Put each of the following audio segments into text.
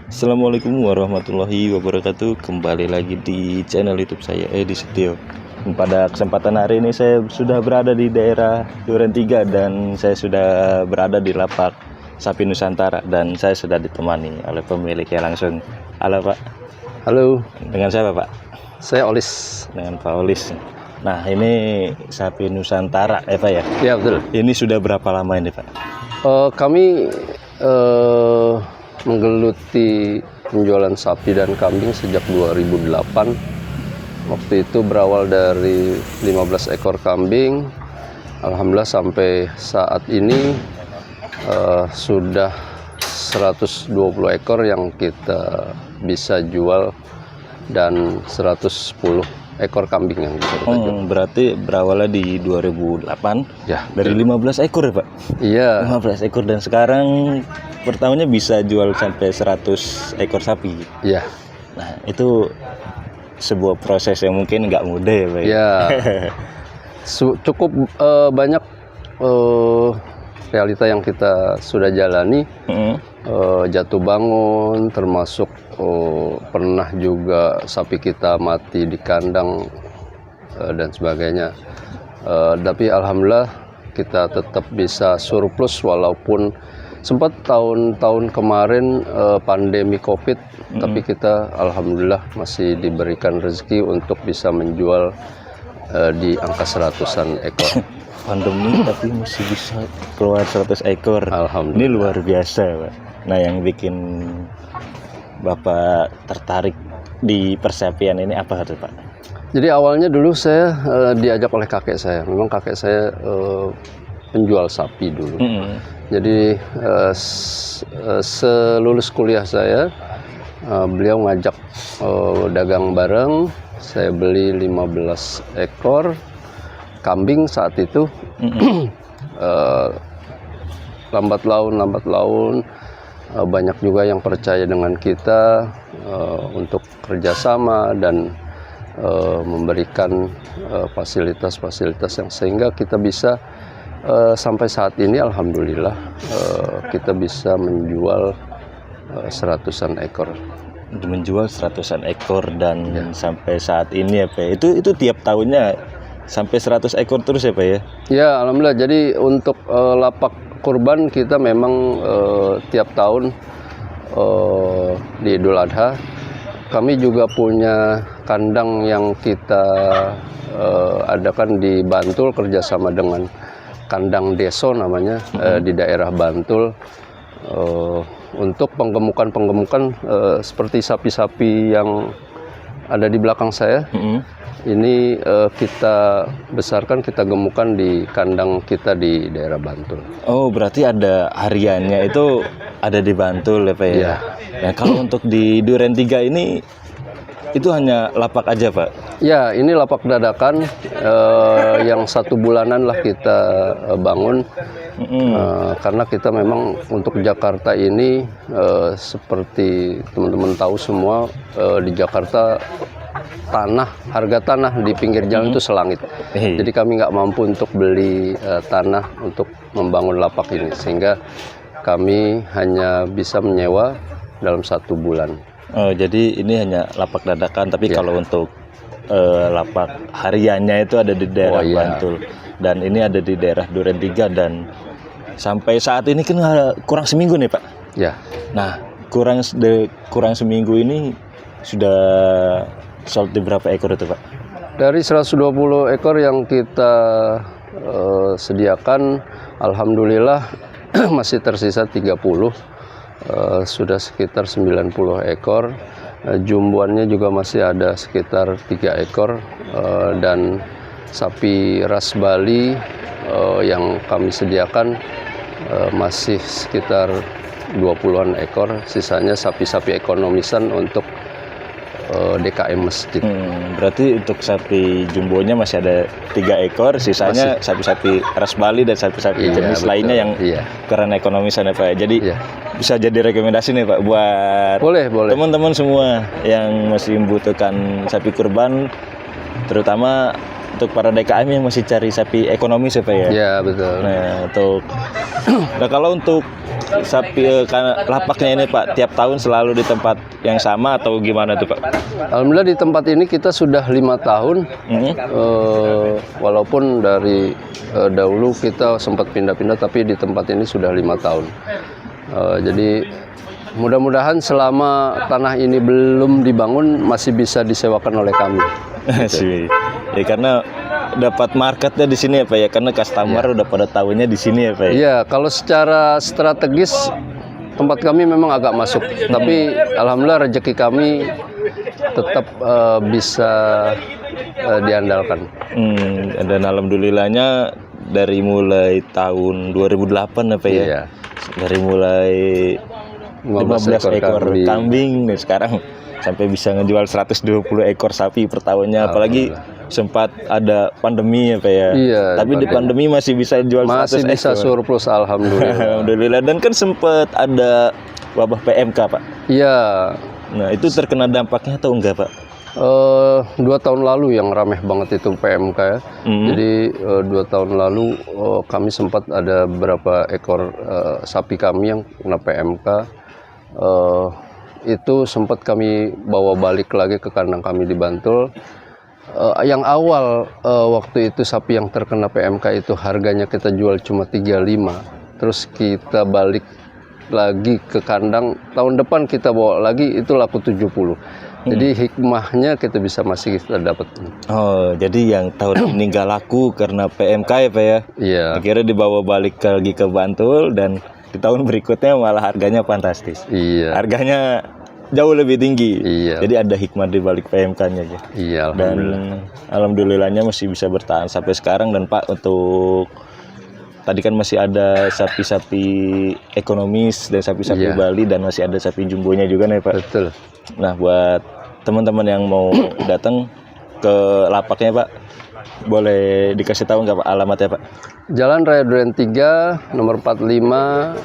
Assalamualaikum warahmatullahi wabarakatuh. Kembali lagi di channel YouTube saya, di Setio. Pada kesempatan hari ini saya sudah berada di daerah Duren 3 dan saya sudah berada di lapak sapi Nusantara dan saya sudah ditemani oleh pemiliknya langsung. Halo Pak. Halo, Dengan siapa Pak? saya Olis. Dengan Pak Olis. Nah ini sapi Nusantara Pak ya? Ya betul. Ini sudah berapa lama ini Pak? Kami menggeluti penjualan sapi dan kambing sejak 2008. Waktu itu berawal dari 15 ekor kambing. Alhamdulillah sampai saat ini sudah 120 ekor yang kita bisa jual dan 110 ekor kambing yang bisa kita jual. Berarti berawalnya di 2008 Ya, dari 15 ekor ya Pak? iya. 15 ekor dan sekarang per tahunnya bisa jual sampai 100 ekor sapi. Iya. Nah itu sebuah proses yang mungkin nggak mudah ya Pak? Ya, cukup banyak realita yang kita sudah jalani. Jatuh bangun, termasuk pernah juga sapi kita mati di kandang dan sebagainya. Tapi alhamdulillah kita tetap bisa surplus walaupun sempat tahun-tahun kemarin pandemi COVID, tapi kita alhamdulillah masih diberikan rezeki untuk bisa menjual di angka 100-an ekor. Pandemi tapi masih bisa keluar 100 ekor. Alhamdulillah. Ini luar biasa Pak. Nah yang bikin Bapak tertarik di persapian ini apa tuh Pak? Jadi awalnya dulu saya diajak oleh kakek saya. Memang kakek saya penjual sapi dulu. Jadi selulus kuliah saya, beliau ngajak dagang bareng. Saya beli 15 ekor kambing saat itu. Lambat laun banyak juga yang percaya dengan kita untuk kerjasama dan memberikan fasilitas-fasilitas yang sehingga kita bisa sampai saat ini alhamdulillah kita bisa menjual 100-an ekor. Menjual 100-an ekor dan sampai saat ini ya Pak. Itu tiap tahunnya sampai 100 ekor terus ya Pak ya? Ya alhamdulillah. Jadi untuk lapak kurban kita memang tiap tahun di Idul Adha kami juga punya kandang yang kita adakan di Bantul kerjasama dengan kandang Deso namanya di daerah Bantul untuk penggemukan seperti sapi-sapi yang ada di belakang saya. Ini kita besarkan, kita gemukan di kandang kita di daerah Bantul. Oh, berarti ada hariannya itu ada di Bantul ya Pak ya? Iya. Nah, kalau untuk di Duren 3 ini itu hanya lapak aja Pak? Ya, ini lapak dadakan yang 1 bulanan lah kita bangun. Karena kita memang untuk Jakarta ini seperti teman-teman tahu semua, di Jakarta harga tanah di pinggir jalan itu selangit. Jadi kami nggak mampu untuk beli tanah untuk membangun lapak ini, sehingga kami hanya bisa menyewa dalam 1 bulan. Oh, jadi ini hanya lapak dadakan, tapi kalau untuk lapak hariannya itu ada di daerah Bantul dan ini ada di daerah Duren 3 dan sampai saat ini kan kurang seminggu nih Pak. Ya. Nah, kurang seminggu ini sudah sold di berapa ekor itu Pak? Dari 120 ekor yang kita sediakan, alhamdulillah masih tersisa 30. Sudah sekitar 90 ekor. Jumbuannya juga masih ada sekitar 3 ekor. Dan sapi ras Bali yang kami sediakan masih sekitar 20-an ekor. Sisanya sapi-sapi ekonomisan untuk DKM masjid. Berarti untuk sapi jumbonya masih ada 3 ekor, sisanya sapi-sapi ras Bali dan sapi-sapi jenis lainnya yang keren ekonomisan ya Pak. Jadi bisa jadi rekomendasi nih Pak buat teman-teman semua yang masih membutuhkan sapi kurban, terutama untuk para DKM yang masih cari sapi ekonomis ya Pak ya. Ya betul. Nah kalau untuk sapi karena lapaknya ini Pak tiap tahun selalu di tempat yang sama atau gimana tuh Pak? Alhamdulillah di tempat ini kita sudah 5 tahun. Walaupun dari dahulu kita sempat pindah-pindah, tapi di tempat ini sudah 5 tahun. Jadi mudah-mudahan selama tanah ini belum dibangun masih bisa disewakan oleh kami. Sih. Ya karena dapat marketnya di sini ya Pak ya, karena customer udah pada tahunya di sini ya Pak ya. Iya, kalau secara strategis tempat kami memang agak masuk, tapi alhamdulillah rezeki kami tetap bisa diandalkan. Dan alhamdulillahnya dari mulai tahun 2008 ya Pak ya. Iya. Dari mulai 15 ekor kambing dan sekarang sampai bisa ngejual 120 ekor sapi per tahunnya. Apalagi sempat ada pandemi ya Pak ya. Iya, tapi di pandemi masih bisa jual 100 masih bisa ekor. surplus alhamdulillah. Alhamdulillah. Dan kan sempat ada wabah PMK Pak. Iya. Nah itu terkena dampaknya atau enggak Pak? 2 tahun lalu yang ramai banget itu PMK ya. Jadi 2 tahun lalu kami sempat ada beberapa ekor sapi kami yang kena PMK. Itu sempat kami bawa balik lagi ke kandang kami di Bantul. Yang awal waktu itu sapi yang terkena PMK itu harganya kita jual cuma 35. Terus kita balik lagi ke kandang, tahun depan kita bawa lagi itu laku 70. Jadi hikmahnya kita masih kita dapat. Oh, jadi yang tahun ini nggak laku karena PMK ya Pak ya? Iya. Akhirnya dibawa balik lagi ke Bantul dan di tahun berikutnya malah harganya fantastis. Iya. Harganya jauh lebih tinggi. Iya. Jadi ada hikmah di balik PMK-nya ya. Iya, Dan alhamdulillahnya masih bisa bertahan sampai sekarang. Dan Pak, untuk tadi kan masih ada sapi-sapi ekonomis dan sapi-sapi Bali dan masih ada sapi jumbonya juga nih Pak. Betul. Nah, buat teman-teman yang mau datang ke lapaknya Pak, boleh dikasih tahu nggak Pak alamatnya Pak? Jalan Raya Duren 3, nomor 45,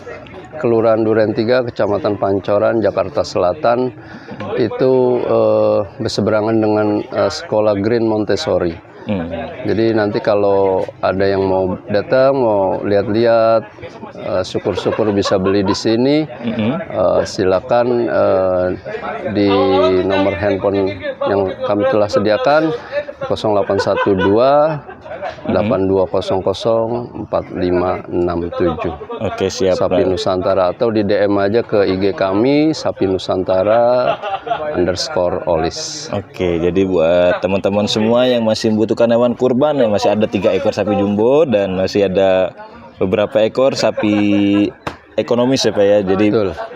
Kelurahan Duren 3, Kecamatan Pancoran, Jakarta Selatan. Itu berseberangan dengan Sekolah Green Montessori. Jadi nanti kalau ada yang mau datang, mau lihat-lihat, syukur-syukur bisa beli di sini, silakan di nomor handphone yang kami telah sediakan 0812 8200 4567. Oke, siap. Sapi Nusantara, atau di DM aja ke IG kami Sapi Nusantara _olis. Oke, jadi buat teman-teman semua yang masih membutuhkan hewan kurban, yang masih ada 3 ekor sapi jumbo dan masih ada beberapa ekor sapi ekonomis ya Pak ya. Jadi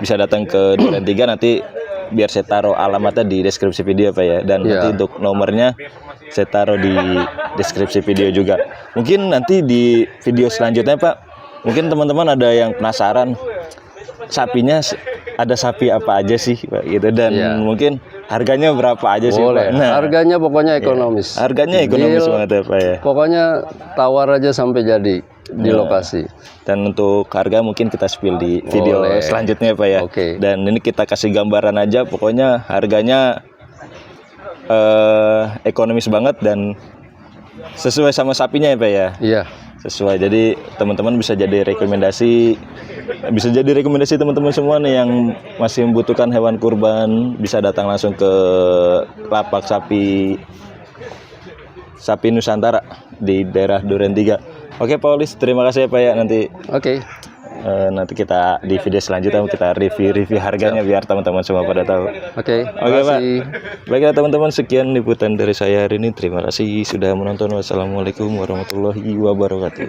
bisa datang ke Duren 3, nanti biar saya taruh alamatnya di deskripsi video Pak ya. Dan nanti untuk nomornya saya taruh di deskripsi video juga. Mungkin nanti di video selanjutnya Pak, mungkin teman-teman ada yang penasaran sapinya ada sapi apa aja sih Pak gitu, dan mungkin harganya berapa aja sih Pak? Nah, harganya pokoknya ekonomis. Harganya ekonomis banget ya Pak ya. Pokoknya tawar aja sampai jadi di lokasi. Dan untuk harga mungkin kita spill di video selanjutnya Pak ya. Dan ini kita kasih gambaran aja, pokoknya harganya ekonomis banget dan sesuai sama sapinya ya Pak ya. Iya. Sesuai, jadi teman-teman bisa jadi rekomendasi teman-teman semua nih yang masih membutuhkan hewan kurban, bisa datang langsung ke lapak sapi Nusantara di daerah Duren 3. Oke Pak Olis, terima kasih ya Pak ya. Nanti kita di video selanjutnya kita review harganya biar teman-teman semua pada tahu. Oke Pak. Baiklah teman-teman, sekian liputan dari saya hari ini. Terima kasih sudah menonton. Wassalamualaikum warahmatullahi wabarakatuh.